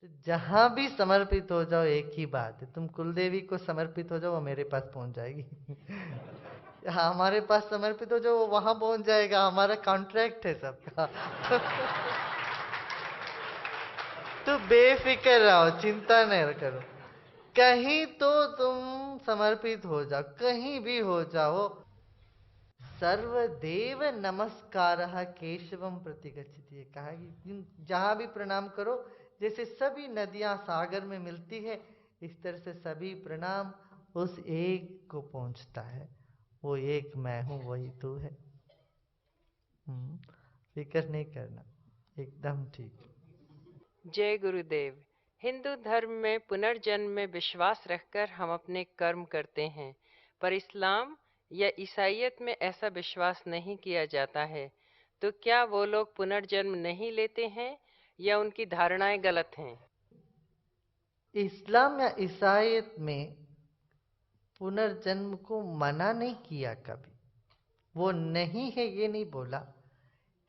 तो जहां भी समर्पित हो जाओ एक ही बात है, तुम कुलदेवी को समर्पित हो जाओ, वो मेरे पास पहुंच जाएगी। हाँ, हमारे पास समर्पित हो जाओ, वो वहां पहुंच जाएगा, हमारा कॉन्ट्रैक्ट है सबका। तो बेफिक्र रहो, चिंता नहीं करो। कहीं तो तुम समर्पित हो जाओ, कहीं भी हो जाओ। सर्वदेव नमस्कारः केशवम प्रति गच्छति, ये कहा कि जहां भी प्रणाम करो, जैसे सभी नदियां सागर में मिलती है, इस तरह से सभी प्रणाम उस एक को पहुंचता है। वो एक मैं हूं, वही तू है। फिक्र नहीं करना, एकदम ठीक। जय गुरुदेव। हिंदू धर्म में पुनर्जन्म में विश्वास रखकर हम अपने कर्म करते हैं, पर इस्लाम या ईसाइयत में ऐसा विश्वास नहीं किया जाता है। तो क्या वो लोग पुनर्जन्म नहीं लेते हैं या उनकी धारणाएं गलत हैं? इस्लाम या ईसाइयत में पुनर्जन्म को मना नहीं किया कभी। वो नहीं है ये नहीं बोला,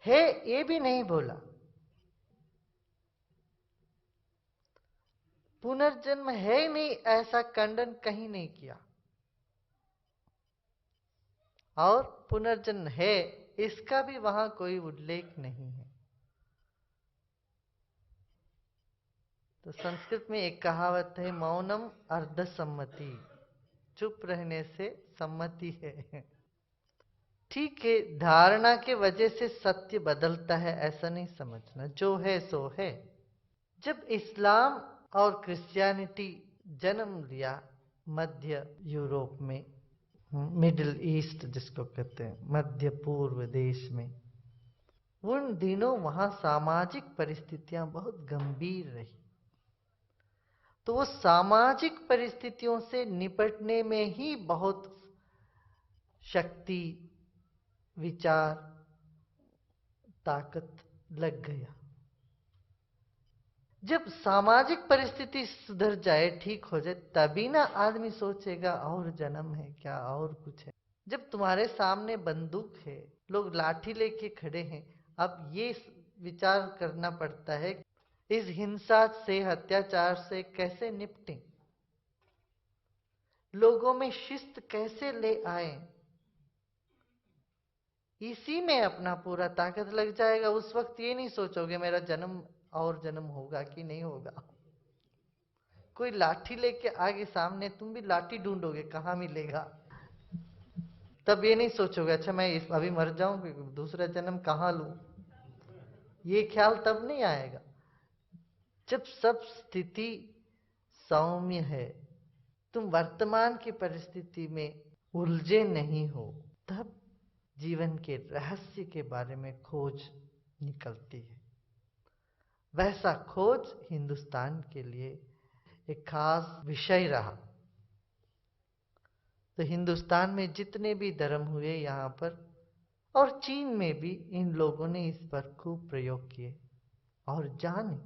है ये भी नहीं बोला। पुनर्जन्म है नहीं ऐसा खंडन कहीं नहीं किया। और पुनर्जन्म है इसका भी वहां कोई उल्लेख नहीं है। तो संस्कृत में एक कहावत है, मौनम अर्ध सम्मति, चुप रहने से सम्मति है। ठीक है, धारणा के वजह से सत्य बदलता है ऐसा नहीं समझना, जो है सो है। जब इस्लाम और क्रिश्चियनिटी जन्म लिया मध्य यूरोप में, मिडिल ईस्ट जिसको कहते हैं, मध्य पूर्व देश में, उन दिनों वहां सामाजिक परिस्थितियां बहुत गंभीर रही। तो वो सामाजिक परिस्थितियों से निपटने में ही बहुत शक्ति, विचार, ताकत लग गया। जब सामाजिक परिस्थिति सुधर जाए, ठीक हो जाए, तभी ना आदमी सोचेगा और जन्म है क्या, और कुछ है। जब तुम्हारे सामने बंदूक है, लोग लाठी लेके खड़े हैं, अब ये विचार करना पड़ता है इस हिंसा से, अत्याचार से कैसे निपटें, लोगों में शिस्त कैसे ले आए। इसी में अपना पूरा ताकत लग जाएगा। उस वक्त ये नहीं सोचोगे मेरा जन्म और जन्म होगा कि नहीं होगा। कोई लाठी लेके आगे सामने, तुम भी लाठी ढूंढोगे कहाँ मिलेगा। तब ये नहीं सोचोगे अच्छा मैं इस अभी मर जाऊं, दूसरा जन्म कहाँ लूं। ये ख्याल तब नहीं आएगा जब सब स्थिति सौम्य है, तुम वर्तमान की परिस्थिति में उलझे नहीं हो, तब जीवन के रहस्य के बारे में खोज निकलती है। वैसा खोज हिंदुस्तान के लिए एक खास विषय रहा। तो हिंदुस्तान में जितने भी धर्म हुए यहाँ पर, और चीन में भी, इन लोगों ने इस पर खूब प्रयोग किए और जाने।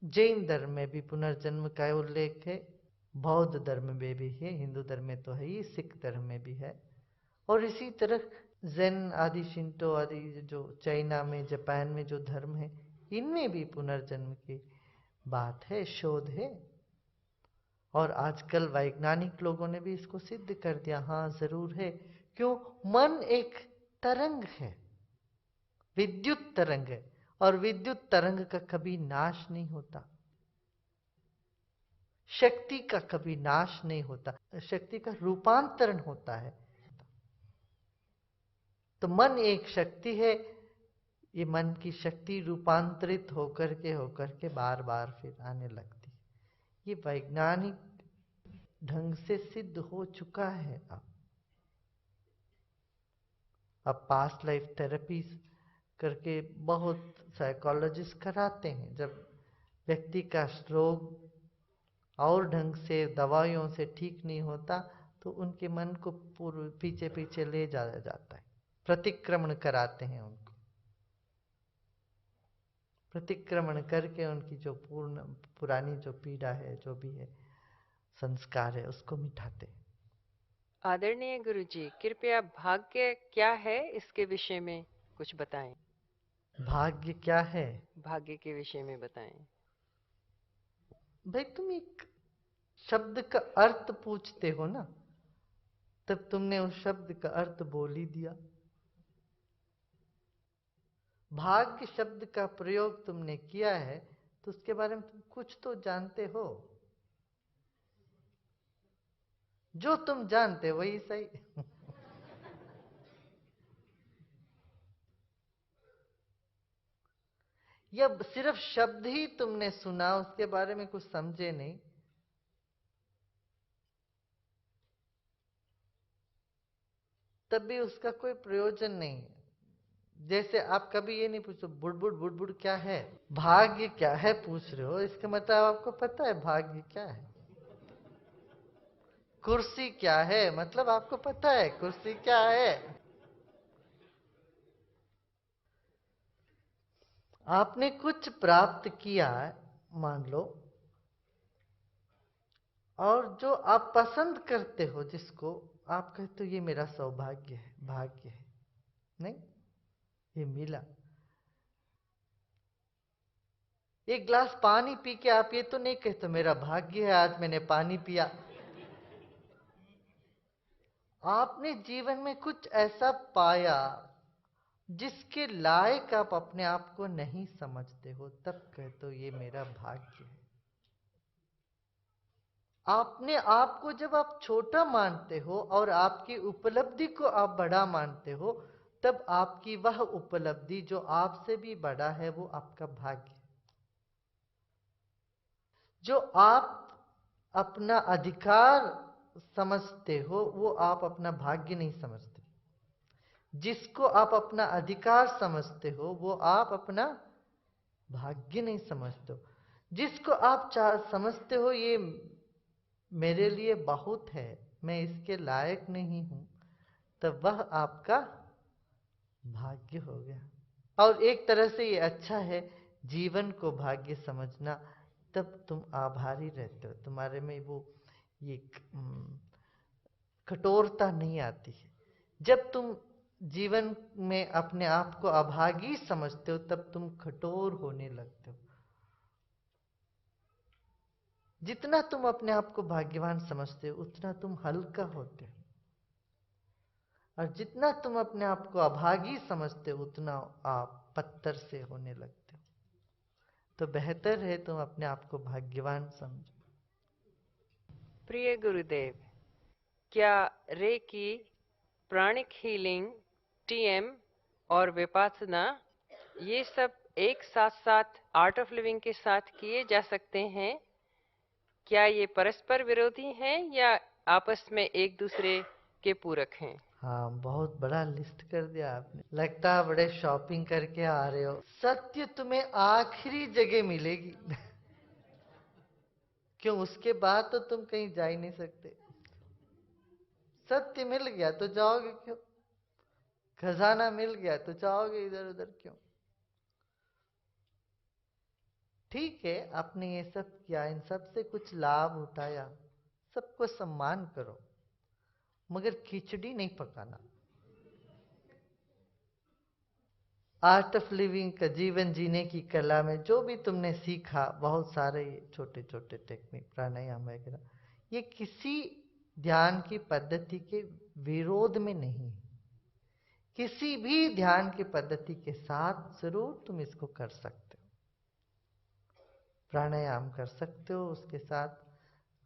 जैन धर्म में भी पुनर्जन्म का उल्लेख है, बौद्ध धर्म में भी है, हिंदू धर्म में तो है ही, सिख धर्म में भी है। और इसी तरह जैन आदि, शिंटो आदि जो चाइना में, जापान में जो धर्म है, इनमें भी पुनर्जन्म की बात है, शोध है। और आजकल वैज्ञानिक लोगों ने भी इसको सिद्ध कर दिया, हाँ जरूर है। क्यों? मन एक तरंग है, विद्युत तरंग है, और विद्युत तरंग का कभी नाश नहीं होता। शक्ति का कभी नाश नहीं होता, शक्ति का रूपांतरण होता है। तो मन एक शक्ति है, ये मन की शक्ति रूपांतरित होकर के बार बार फिर आने लगती है। ये वैज्ञानिक ढंग से सिद्ध हो चुका है। अब पास्ट लाइफ थेरेपी करके बहुत साइकोलॉजिस्ट कराते हैं। जब व्यक्ति का रोग और ढंग से दवाइयों से ठीक नहीं होता, तो उनके मन को पूर्व पीछे पीछे ले जाया जाता है, प्रतिक्रमण कराते हैं उनको। प्रतिक्रमण करके उनकी जो पुरानी जो पीड़ा है, जो भी है, संस्कार है, उसको मिटाते हैं। आदरणीय गुरुजी, कृपया भाग्य क्या है इसके विषय में कुछ बताएं। भाग्य क्या है? भाग्य के विषय में बताएं। भाई तुम एक शब्द का अर्थ पूछते हो ना, तब तुमने उस शब्द का अर्थ बोल ही दिया। भाग्य शब्द का प्रयोग तुमने किया है तो उसके बारे में तुम कुछ तो जानते हो। जो तुम जानते हो वही सही। या सिर्फ शब्द ही तुमने सुना, उसके बारे में कुछ समझे नहीं, तब भी उसका कोई प्रयोजन नहीं है। जैसे आप कभी ये नहीं पूछो बुड़बुड़ बुड़बुड़ क्या है, भाग्य क्या है पूछ रहे हो, इसका मतलब आपको पता है भाग्य क्या है। कुर्सी क्या है, मतलब आपको पता है कुर्सी क्या है। आपने कुछ प्राप्त किया मान लो, और जो आप पसंद करते हो, जिसको आप कहते हो ये मेरा सौभाग्य है, भाग्य है, नहीं ये मिला। एक गिलास पानी पी के आप ये तो नहीं कहते मेरा भाग्य है आज मैंने पानी पिया। आपने जीवन में कुछ ऐसा पाया जिसके लायक आप अपने आप को नहीं समझते हो, तब कहते हो ये मेरा भाग्य है। आपने आपको जब आप छोटा मानते हो और आपकी उपलब्धि को आप बड़ा मानते हो, तब आपकी वह उपलब्धि जो आपसे भी बड़ा है वो आपका भाग्य है। जो आप अपना अधिकार समझते हो वो आप अपना भाग्य नहीं समझते। जिसको आप अपना अधिकार समझते हो वो आप अपना भाग्य नहीं समझते हो। जिसको आप समझते हो ये मेरे लिए बहुत है, मैं इसके लायक नहीं हूं, तब वह आपका भाग्य हो गया। और एक तरह से ये अच्छा है जीवन को भाग्य समझना, तब तुम आभारी रहते हो, तुम्हारे में वो ये कठोरता नहीं आती है। जब तुम जीवन में अपने आप को अभागी समझते हो तब तुम कठोर होने लगते हो। जितना तुम अपने आप को भाग्यवान समझते हो उतना तुम हल्का होते हो, और जितना तुम अपने आप को अभागी समझते हो उतना आप पत्थर से होने लगते हो। तो बेहतर है तुम अपने आप को भाग्यवान समझो। प्रिय गुरुदेव, क्या रेकी, प्राणिक हीलिंग, टीएम और विपासना ये सब एक साथ साथ आर्ट ऑफ लिविंग के साथ किए जा सकते हैं? क्या ये परस्पर विरोधी हैं या आपस में एक दूसरे के पूरक हैं? हाँ, बहुत बड़ा लिस्ट कर दिया आपने, लगता है बड़े शॉपिंग करके आ रहे हो। सत्य तुम्हें आखिरी जगह मिलेगी। क्यों, उसके बाद तो तुम कहीं जा ही नहीं सकते। सत्य मिल गया तो जाओगे क्यों, खजाना मिल गया तो जाओगे इधर उधर क्यों। ठीक है, आपने ये सब किया, इन सब से कुछ लाभ उठाया, सबको सम्मान करो, मगर खिचड़ी नहीं पकाना। आर्ट ऑफ लिविंग का, जीवन जीने की कला में जो भी तुमने सीखा, बहुत सारे छोटे छोटे टेक्निक प्राणायाम वगैरह, ये किसी ध्यान की पद्धति के विरोध में नहीं है। किसी भी ध्यान की पद्धति के साथ जरूर तुम इसको कर सकते हो। प्राणायाम कर सकते हो, उसके साथ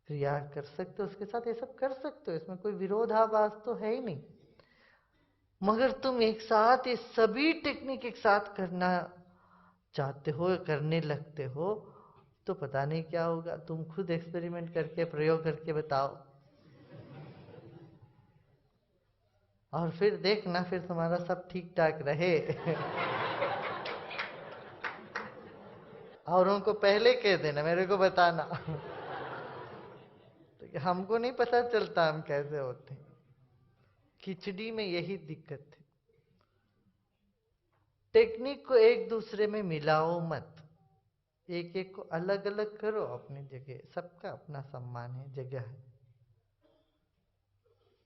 क्रिया कर सकते हो, उसके साथ ये सब कर सकते हो, इसमें कोई विरोधाभास तो है ही नहीं। मगर तुम एक साथ ये सभी टेक्निक एक साथ करना चाहते हो, करने लगते हो, तो पता नहीं क्या होगा। तुम खुद एक्सपेरिमेंट करके, प्रयोग करके बताओ, और फिर देखना, फिर तुम्हारा सब ठीक ठाक रहे। और उनको पहले कह देना, मेरे को बताना। तो हमको नहीं पता चलता हम कैसे होते हैं। खिचड़ी में यही दिक्कत है। टेक्निक को एक दूसरे में मिलाओ मत, एक एक को अलग अलग करो अपनी जगह, सबका अपना सम्मान है, जगह है।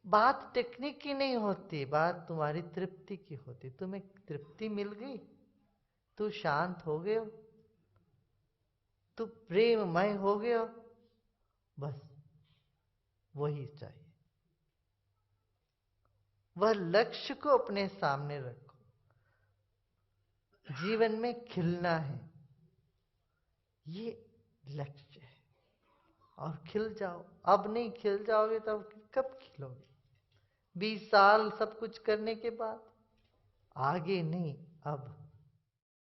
बात टेक्निक की नहीं होती, बात तुम्हारी तृप्ति की होती। तुम्हें तृप्ति मिल गई, तू शांत हो गए हो, तू प्रेममय हो गए हो, बस वही चाहिए। वह लक्ष्य को अपने सामने रखो। जीवन में खिलना है, ये लक्ष्य है, और खिल जाओ। अब नहीं खिल जाओगे तो कब खिलोगे? 20 साल सब कुछ करने के बाद? आगे नहीं, अब।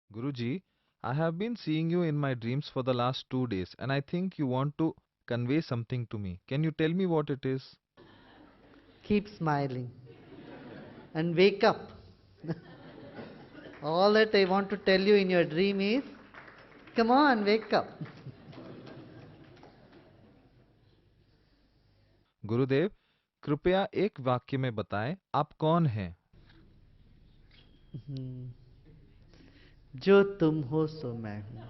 Guruji, I have been seeing you in my dreams for the last 2 days, and I think you want to convey something to me. Can you tell me what it is? Keep smiling and wake up. All that I want to tell you in your dream is, come on, wake up. गुरुदेव, कृपया एक वाक्य में बताएं, आप कौन हैं? जो तुम हो सो मैं हूं।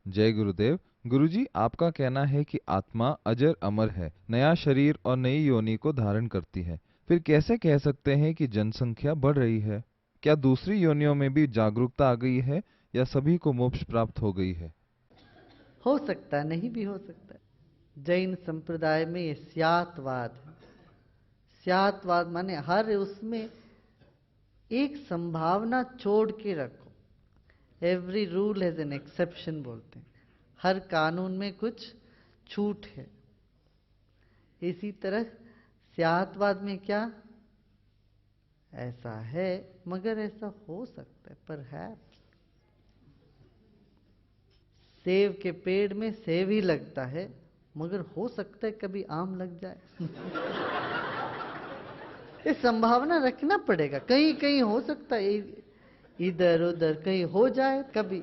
जय गुरुदेव। गुरुजी, आपका कहना है कि आत्मा अजर अमर है, नया शरीर और नई योनि को धारण करती है। फिर कैसे कह सकते हैं कि जनसंख्या बढ़ रही है? क्या दूसरी योनियों में भी जागरूकता आ गई है, या सभी को मोक्ष प्राप्त हो गई है? हो सकता है, नहीं भी हो सकता है। जैन संप्रदाय में ये स्यातवाद है। स्यातवाद माने हर उसमें एक संभावना छोड़ के रखो। Every rule has an exception बोलते हैं। हर कानून में कुछ छूट है। इसी तरह स्यातवाद में क्या? ऐसा है, मगर ऐसा हो सकता है, पर है। सेब के पेड़ में सेब ही लगता है, मगर हो सकता है कभी आम लग जाए। ये संभावना रखना पड़ेगा। कहीं कहीं हो सकता है, इधर उधर कहीं हो जाए कभी।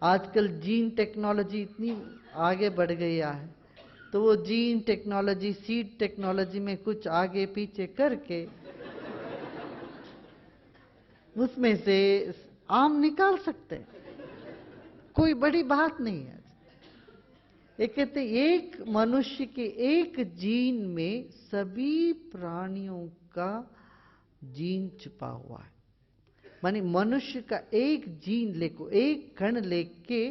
आजकल जीन टेक्नोलॉजी इतनी आगे बढ़ गई है, तो वो जीन टेक्नोलॉजी, सीड टेक्नोलॉजी में कुछ आगे पीछे करके उसमें से आम निकाल सकते हैं। कोई बड़ी बात नहीं है। ये कहते एक मनुष्य के एक जीन में सभी प्राणियों का जीन छुपा हुआ है। माने मनुष्य का एक जीन लेको, एक कण लेके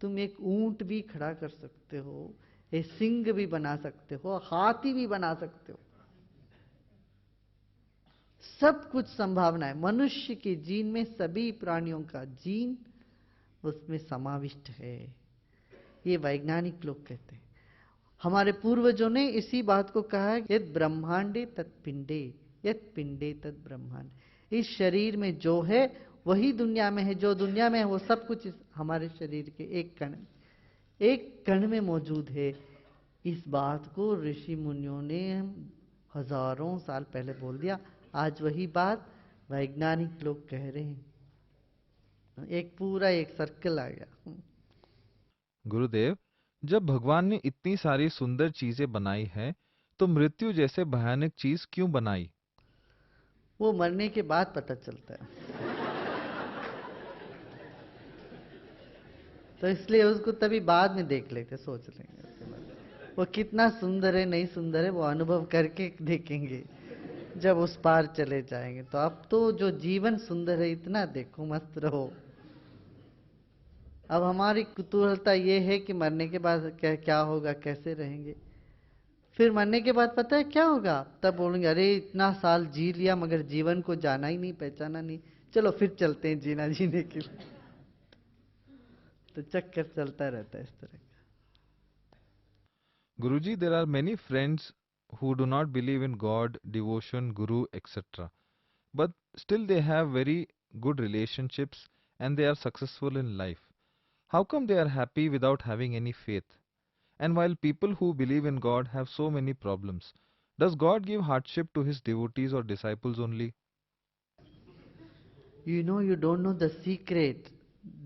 तुम एक ऊंट भी खड़ा कर सकते हो, एक सिंह भी बना सकते हो, हाथी भी बना सकते हो। सब कुछ संभावना है। मनुष्य के जीन में सभी प्राणियों का जीन उसमें समाविष्ट है। ये वैज्ञानिक लोग कहते हैं। हमारे पूर्वजों ने इसी बात को कहा है, यद ब्रह्मांडे तत्पिंडे, यद पिंडे तद ब्रह्मांड। इस शरीर में जो है वही दुनिया में है, जो दुनिया में है वो सब कुछ इस हमारे शरीर के एक कण में मौजूद है। इस बात को ऋषि मुनियों ने हजारों साल पहले बोल दिया। आज वही बात वैज्ञानिक लोग कह रहे हैं। एक पूरा एक सर्कल आ गया। गुरुदेव, जब भगवान ने इतनी सारी सुंदर चीजें बनाई हैं, तो मृत्यु जैसे भयानक चीज क्यों बनाई? वो मरने के बाद पता चलता है। तो इसलिए उसको तभी बाद में देख लेते, सोच लेंगे उसके बाद वो कितना सुंदर है नहीं सुंदर है, वो अनुभव करके देखेंगे जब उस पार चले जाएंगे। तो अब तो जो जीवन सुंदर है, इतना देखो, मस्त रहो। अब हमारी कुतूहलता ये है कि मरने के बाद क्या क्या होगा, कैसे रहेंगे। फिर मरने के बाद पता है क्या होगा? तब बोलेंगे अरे इतना साल जी लिया मगर जीवन को जाना ही नहीं, पहचाना नहीं, चलो फिर चलते हैं जीना जीने के लिए। तो चक्कर चलता रहता है इस तरह का। Guruji, there are many friends who do not believe in God, devotion, Guru, etc. But still they have very good relationships and they are successful in life. How come they are happy without having any faith? And while people who believe in God have so many problems, does God give hardship to his devotees or disciples only? You don't know the secret.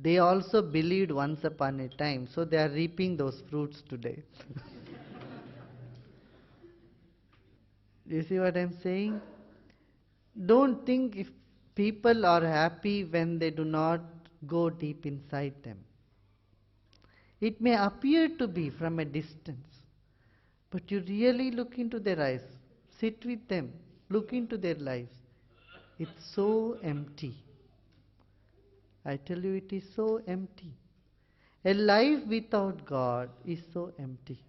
They also believed once upon a time, so they are reaping those fruits today. You see what I'm saying? Don't think if people are happy when they do not go deep inside them. It may appear to be from a distance, But you really look into their eyes, sit with them, look into their lives. It's so empty. I tell you, it is so empty. A life without God is so empty.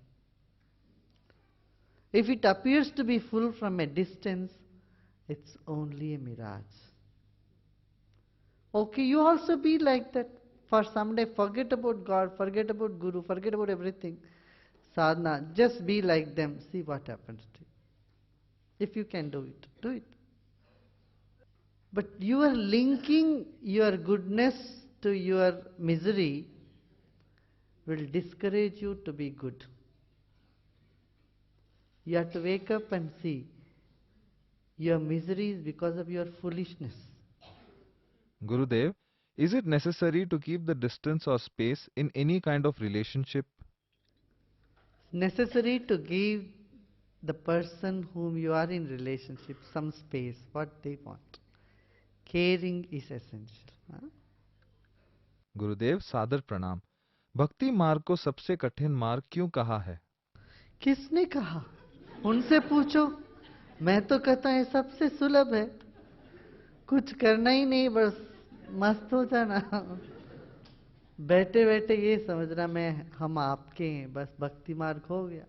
If it appears to be full from a distance, it's only a mirage. Okay, you also be like that. For some day, forget about God, forget about Guru, forget about everything. Sadhana, just be like them, see what happens to you. If you can do it, do it. But you are linking your goodness to your misery will discourage you to be good. You have to wake up and see your misery is because of your foolishness. Gurudev, is it necessary to keep the distance or space in any kind of relationship? Necessary to give the person whom you are in relationship some space, what they want. Caring is essential. Huh? गुरुदेव सादर प्रणाम। भक्ति मार्ग को सबसे कठिन मार्ग क्यों कहा है? किसने कहा? उनसे पूछो। मैं तो कहता हूं ये सबसे सुलभ है। कुछ करना ही नहीं, बस मस्त हो जाना। बैठे बैठे ये समझना हम आपके हैं, बस भक्ति मार्ग हो गया।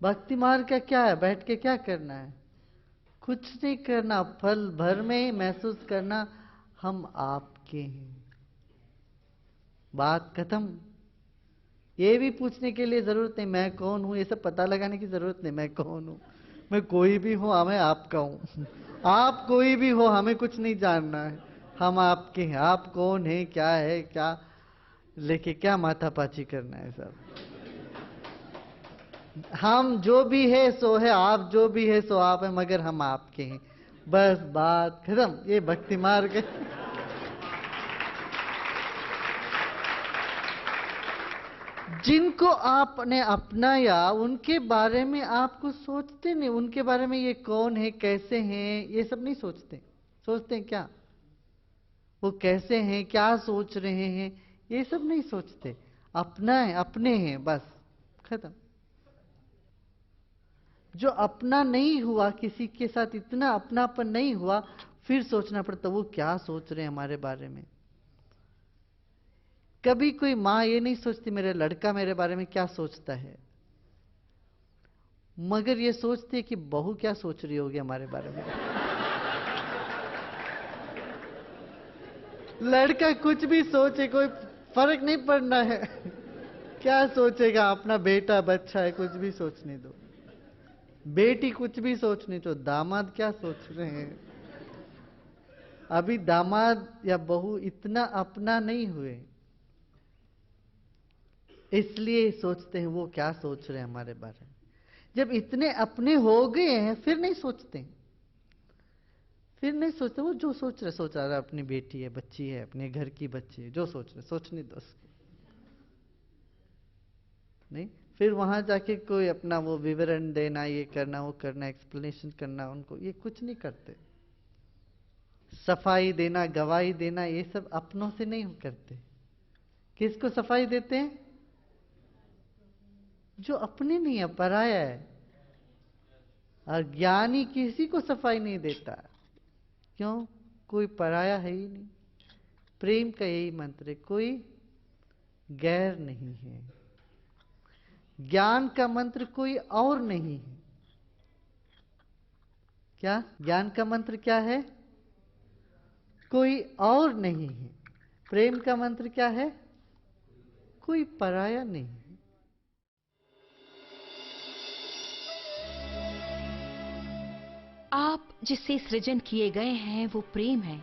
भक्ति मार्ग का क्या है? बैठ के क्या करना है? कुछ नहीं करना, फल भर में महसूस करना हम आपके हैं। बात खत्म। ये भी पूछने के लिए जरूरत नहीं मैं कौन हूं, ये सब पता लगाने की जरूरत नहीं मैं कौन हूं। मैं कोई भी हूं, मैं आपका हूं। आप कोई भी हो, हमें कुछ नहीं जानना है। हम आपके हैं। आप कौन है, क्या है, क्या लेके क्या माथापाची करना है सब। हम जो भी है सो है, आप जो भी है सो आप है, मगर हम आपके हैं। बस बात खत्म। ये भक्ति मार्ग है। जिनको आपने अपनाया उनके बारे में आपको सोचते नहीं। उनके बारे में ये कौन है, कैसे हैं, ये सब नहीं सोचते। सोचते हैं क्या वो कैसे हैं, क्या सोच रहे हैं, ये सब नहीं सोचते। अपना है, अपने हैं, बस खत्म। जो अपना नहीं हुआ, किसी के साथ इतना अपनापन नहीं हुआ, फिर सोचना पड़ता वो क्या सोच रहे हैं हमारे बारे में। कभी कोई माँ ये नहीं सोचती मेरा लड़का मेरे बारे में क्या सोचता है, मगर ये सोचती है कि बहू क्या सोच रही होगी हमारे बारे में। लड़का कुछ भी सोचे कोई फर्क नहीं पड़ना है। क्या सोचेगा, अपना बेटा बच्चा है, कुछ भी सोचने दो। बेटी कुछ भी सोचने दो, दामाद क्या सोच रहे हैं। अभी दामाद या बहू इतना अपना नहीं हुए, इसलिए सोचते हैं वो क्या सोच रहे हैं हमारे बारे में। जब इतने अपने हो गए हैं फिर नहीं सोचते। फिर नहीं सोचते। वो जो सोच रहा है, अपनी बेटी है, बच्ची है, अपने घर की बच्ची है, जो सोच रहे सोचने दो उसको। नहीं, फिर वहां जाके कोई अपना वो विवरण देना, ये करना, वो करना, एक्सप्लेनेशन करना, उनको ये कुछ नहीं करते। सफाई देना, गवाही देना, ये सब अपनों से नहीं करते। किसको सफाई देते हैं? जो अपने नहीं है, पराया है। और ज्ञानी किसी को सफाई नहीं देता। क्यों? कोई पराया है ही नहीं। प्रेम का यही मंत्र है, कोई गैर नहीं है। ज्ञान का मंत्र कोई और नहीं है। क्या ज्ञान का मंत्र क्या है? कोई और नहीं है। प्रेम का मंत्र क्या है? कोई पराया नहीं है। आप जिससे सृजन किए गए हैं वो प्रेम है।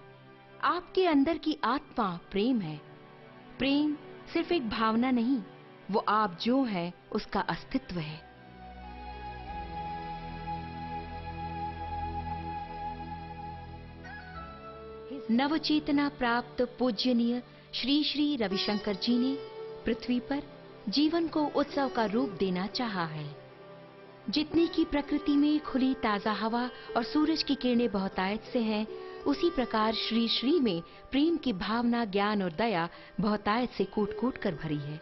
आपके अंदर की आत्मा प्रेम है। प्रेम सिर्फ एक भावना नहीं, वो आप जो हैं उसका अस्तित्व है। नवचेतना प्राप्त पूज्यनीय श्री श्री रविशंकर जी ने पृथ्वी पर जीवन को उत्सव का रूप देना चाहा है। जितनी की प्रकृति में खुली ताजा हवा और सूरज की किरणें बहुतायत से हैं, उसी प्रकार श्री श्री में प्रेम की भावना, ज्ञान और दया बहुतायत से कूट कूट कर भरी है।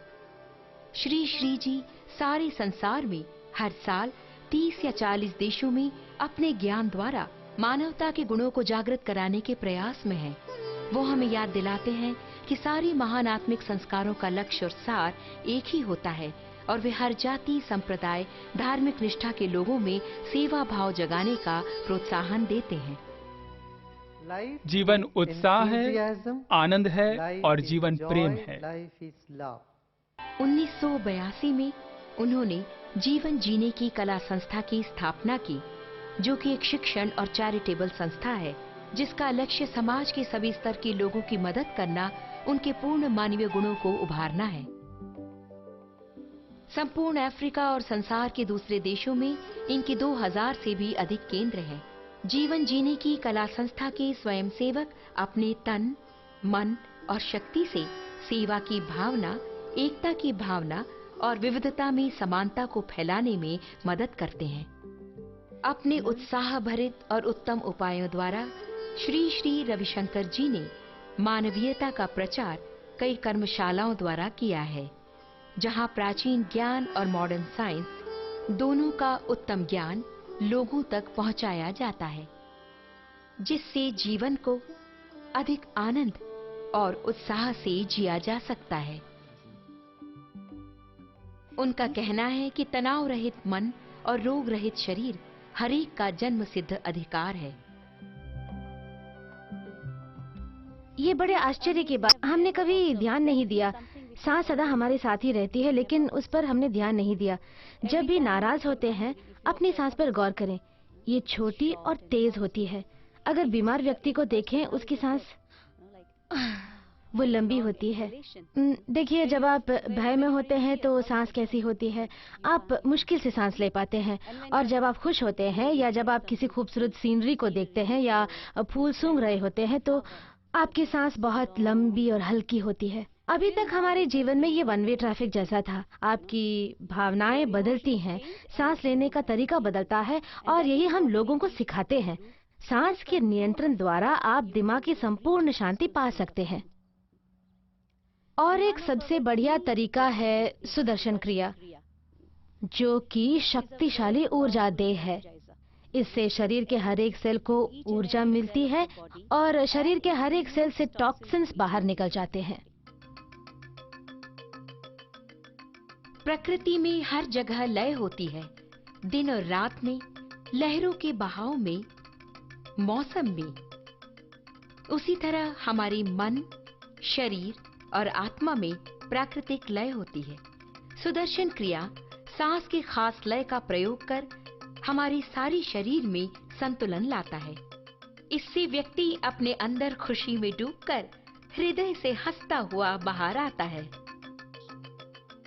श्री श्री जी सारे संसार में हर साल 30 या 40 देशों में अपने ज्ञान द्वारा मानवता के गुणों को जागृत कराने के प्रयास में है। वो हमें याद दिलाते हैं कि सारी महान आत्मिक संस्कारों का लक्ष्य और सार एक ही होता है और वे हर जाति, संप्रदाय, धार्मिक निष्ठा के लोगों में सेवा भाव जगाने का प्रोत्साहन देते हैं। जीवन उत्साह है, आनंद है और जीवन प्रेम है। 1982 में उन्होंने जीवन जीने की कला संस्था की स्थापना की, जो कि एक शिक्षण और चैरिटेबल संस्था है जिसका लक्ष्य समाज के सभी स्तर के लोगों की मदद करना, उनके पूर्ण मानवीय गुणों को उभारना है। संपूर्ण अफ्रीका और संसार के दूसरे देशों में इनके 2000 से भी अधिक केंद्र हैं। जीवन जीने की कला संस्था के स्वयंसेवक अपने तन, मन और शक्ति से सेवा की भावना, एकता की भावना और विविधता में समानता को फैलाने में मदद करते हैं। अपने उत्साह भरित और उत्तम उपायों द्वारा श्री श्री रविशंकर जी ने मानवीयता का प्रचार कई कर्मशालाओं द्वारा किया है, जहां प्राचीन ज्ञान और मॉडर्न साइंस दोनों का उत्तम ज्ञान लोगों तक पहुंचाया जाता है, जिससे जीवन को अधिक आनंद और उत्साह से जिया जा सकता है। उनका कहना है कि तनाव रहित मन और रोग रहित शरीर हर एक का जन्म सिद्ध अधिकार है। ये बड़े आश्चर्य की बात, हमने कभी ध्यान नहीं दिया। सांस सदा हमारे साथ ही रहती है, लेकिन उस पर हमने ध्यान नहीं दिया। जब भी नाराज होते हैं, अपनी सांस पर गौर करें। ये छोटी और तेज होती है। अगर बीमार व्यक्ति को देखें, उसकी सांस वो लंबी होती है। देखिए, जब आप भय में होते हैं तो सांस कैसी होती है, आप मुश्किल से सांस ले पाते हैं। और जब आप खुश होते हैं या जब आप किसी खूबसूरत सीनरी को देखते हैं या फूल सूंघ रहे होते हैं तो आपकी सांस बहुत लंबी और हल्की होती है। अभी तक हमारे जीवन में ये वन वे ट्रैफिक जैसा था। आपकी भावनाएं बदलती हैं, सांस लेने का तरीका बदलता है और यही हम लोगों को सिखाते हैं। सांस के नियंत्रण द्वारा आप दिमाग की संपूर्ण शांति पा सकते हैं। और एक सबसे बढ़िया तरीका है सुदर्शन क्रिया, जो कि शक्तिशाली ऊर्जा देह है। इससे शरीर के हर एक सेल को ऊर्जा मिलती है और शरीर के हर एक सेल से टॉक्सिन्स बाहर निकल जाते हैं। प्रकृति में हर जगह लय होती है, दिन और रात में, लहरों के बहाव में, मौसम में। उसी तरह हमारी मन, शरीर और आत्मा में प्राकृतिक लय होती है। सुदर्शन क्रिया सांस के खास लय का प्रयोग कर हमारी सारी शरीर में संतुलन लाता है। इससे व्यक्ति अपने अंदर खुशी में डूबकर हृदय से हंसता हुआ बाहर आता है।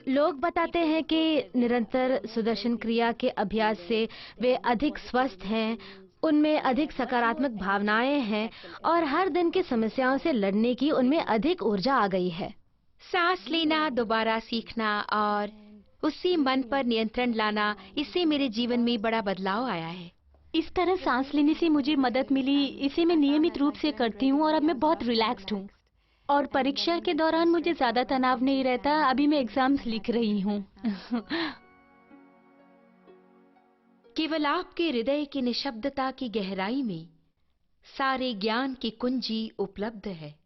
लोग बताते हैं कि निरंतर सुदर्शन क्रिया के अभ्यास से वे अधिक स्वस्थ हैं, उनमें अधिक सकारात्मक भावनाएं हैं और हर दिन की समस्याओं से लड़ने की उनमें अधिक ऊर्जा आ गई है। सांस लेना दोबारा सीखना और उससे मन पर नियंत्रण लाना, इससे मेरे जीवन में बड़ा बदलाव आया है। इस तरह सांस लेने से मुझे मदद मिली। इसे मैं नियमित रूप से करती हूँ और अब मैं बहुत रिलैक्स्ड हूँ और परीक्षा के दौरान मुझे ज्यादा तनाव नहीं रहता। अभी मैं एग्जाम्स लिख रही हूँ। केवल आपके हृदय की निशब्दता की गहराई में सारे ज्ञान की कुंजी उपलब्ध है।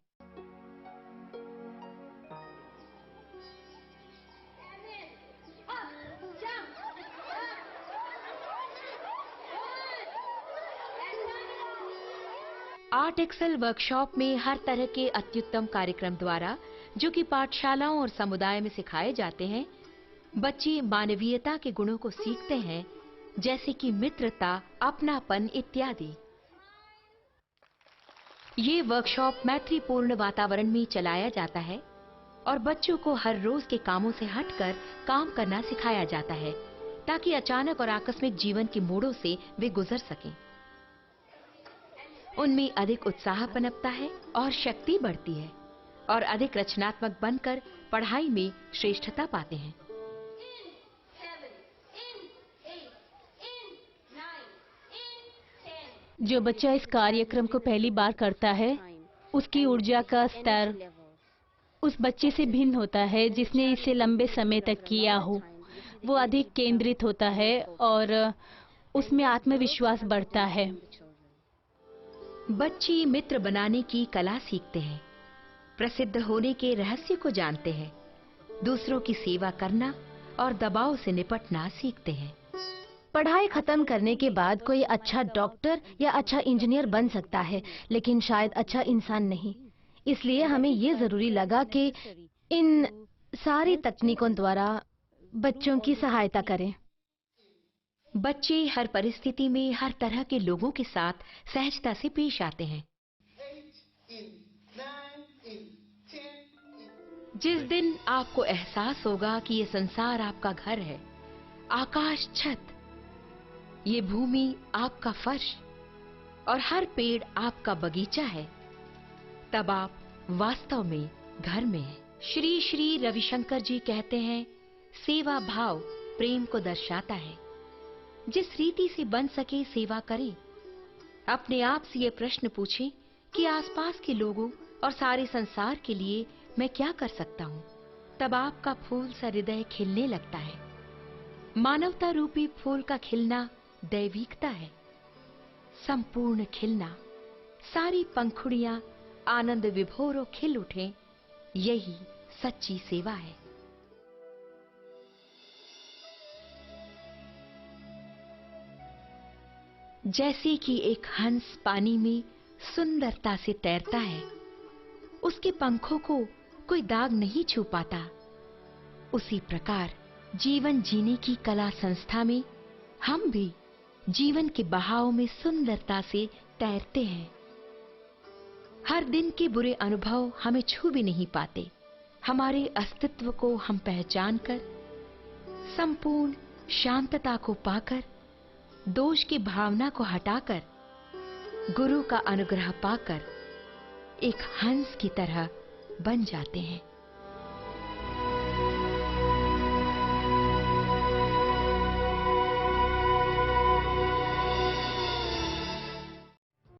आर्ट एक्सेल वर्कशॉप में हर तरह के अत्युत्तम कार्यक्रम द्वारा, जो कि पाठशालाओं और समुदाय में सिखाए जाते हैं, बच्चे मानवीयता के गुणों को सीखते हैं, जैसे कि मित्रता, अपनापन इत्यादि। ये वर्कशॉप मैत्रीपूर्ण वातावरण में चलाया जाता है और बच्चों को हर रोज के कामों से हटकर काम करना सिखाया जाता है, ताकि अचानक और आकस्मिक जीवन के मोड़ों से वे गुजर सकें। उनमें अधिक उत्साह पनपता है और शक्ति बढ़ती है और अधिक रचनात्मक बनकर पढ़ाई में श्रेष्ठता पाते हैं। जो बच्चा इस कार्यक्रम को पहली बार करता है, उसकी ऊर्जा का स्तर उस बच्चे से भिन्न होता है जिसने इसे लंबे समय तक किया हो। वो अधिक केंद्रित होता है और उसमें आत्मविश्वास बढ़ता है। बच्चे मित्र बनाने की कला सीखते हैं, प्रसिद्ध होने के रहस्य को जानते हैं, दूसरों की सेवा करना और दबाव से निपटना सीखते हैं। पढ़ाई खत्म करने के बाद कोई अच्छा डॉक्टर या अच्छा इंजीनियर बन सकता है, लेकिन शायद अच्छा इंसान नहीं। इसलिए हमें ये जरूरी लगा कि इन सारी तकनीकों द्वारा बच्चों की सहायता करें। बच्चे हर परिस्थिति में हर तरह के लोगों के साथ सहजता से पेश आते हैं। जिस दिन आपको एहसास होगा कि ये संसार आपका घर है, आकाश छत, ये भूमि आपका फर्श और हर पेड़ आपका बगीचा है, तब आप वास्तव में घर में हैं। श्री श्री रविशंकर जी कहते हैं, सेवा भाव प्रेम को दर्शाता है। जिस रीति से बन सके सेवा करें। अपने आप से ये प्रश्न पूछें कि आसपास के लोगों और सारे संसार के लिए मैं क्या कर सकता हूँ। तब आपका फूल सा हृदय खिलने लगता है। मानवता रूपी फूल का खिलना दैविकता है, संपूर्ण खिलना। सारी पंखुड़ियां आनंद विभोर खिल उठें, यही सच्ची सेवा है। जैसे कि एक हंस पानी में सुंदरता से तैरता है, उसके पंखों को कोई दाग नहीं छू पाता, उसी प्रकार जीवन जीने की कला संस्था में हम भी जीवन के बहाव में सुंदरता से तैरते हैं। हर दिन के बुरे अनुभव हमें छू भी नहीं पाते। हमारे अस्तित्व को हम पहचान कर, संपूर्ण शांतता को पाकर, दोष की भावना को हटाकर, गुरु का अनुग्रह पाकर एक हंस की तरह बन जाते हैं।